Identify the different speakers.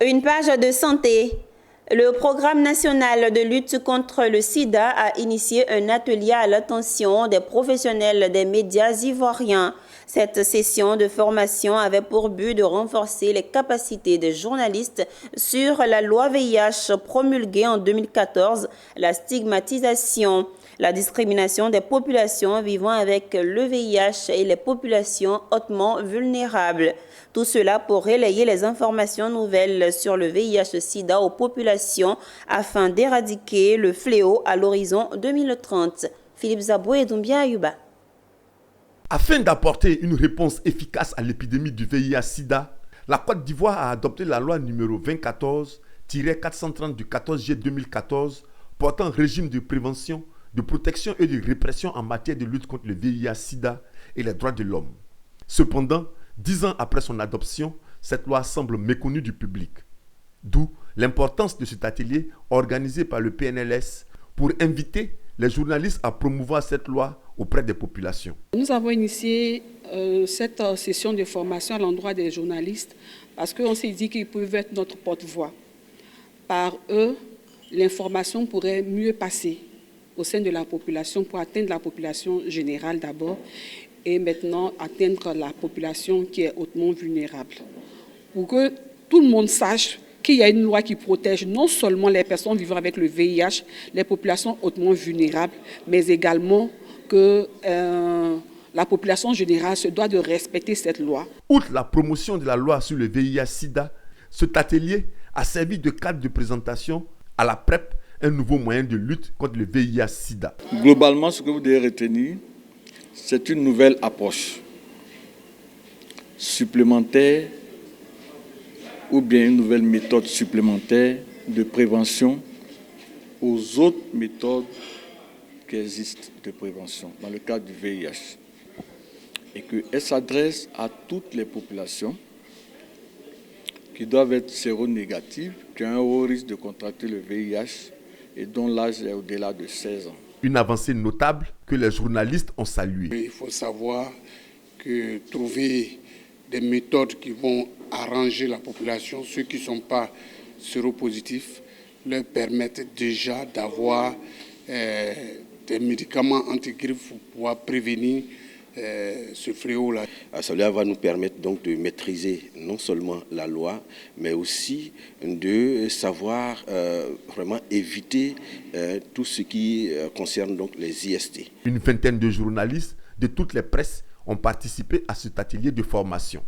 Speaker 1: Une page de santé. Le programme national de lutte contre le sida a initié un atelier à l'attention des professionnels des médias ivoiriens. Cette session de formation avait pour but de renforcer les capacités des journalistes sur la loi VIH promulguée en 2014, la stigmatisation, la discrimination des populations vivant avec le VIH et les populations hautement vulnérables. Tout cela pour relayer les informations nouvelles sur le VIH-Sida aux populations afin d'éradiquer le fléau à l'horizon 2030. Philippe Zaboué et Doumbia Ayuba.
Speaker 2: Afin d'apporter une réponse efficace à l'épidémie du VIH-Sida, la Côte d'Ivoire a adopté la loi numéro 2014-430 du 14 juillet 2014 portant régime de prévention, de protection et de répression en matière de lutte contre le VIH-Sida et les droits de l'homme. Cependant, 10 ans après son adoption, cette loi semble méconnue du public. D'où l'importance de cet atelier organisé par le PNLS pour inviter les journalistes à promouvoir cette loi auprès des populations.
Speaker 3: Nous avons initié cette session de formation à l'endroit des journalistes parce qu'on s'est dit qu'ils peuvent être notre porte-voix. Par eux, l'information pourrait mieux passer au sein de la population pour atteindre la population générale d'abord et maintenant atteindre la population qui est hautement vulnérable. Pour que tout le monde sache qu'il y a une loi qui protège non seulement les personnes vivant avec le VIH, les populations hautement vulnérables, mais également que la population générale se doit de respecter cette loi.
Speaker 2: Outre la promotion de la loi sur le VIH-Sida, cet atelier a servi de cadre de présentation à la PrEP, un nouveau moyen de lutte contre le VIH-Sida.
Speaker 4: Globalement, ce que vous devez retenir, c'est une nouvelle approche supplémentaire ou bien une nouvelle méthode supplémentaire de prévention aux autres méthodes qui existent de prévention dans le cadre du VIH et qu'elle s'adresse à toutes les populations qui doivent être séronégatives, qui ont un haut risque de contracter le VIH et dont l'âge est au-delà de 16 ans.
Speaker 2: Une avancée notable que les journalistes ont saluée.
Speaker 5: Il faut savoir que trouver des méthodes qui vont arranger la population, ceux qui ne sont pas séropositifs, leur permettent déjà d'avoir des médicaments antigrippes pour pouvoir prévenir ce fléau-là.
Speaker 6: Cela va nous permettre donc de maîtriser non seulement la loi, mais aussi de savoir vraiment éviter tout ce qui concerne donc les IST.
Speaker 2: Une vingtaine de journalistes de toutes les presses ont participé à cet atelier de formation.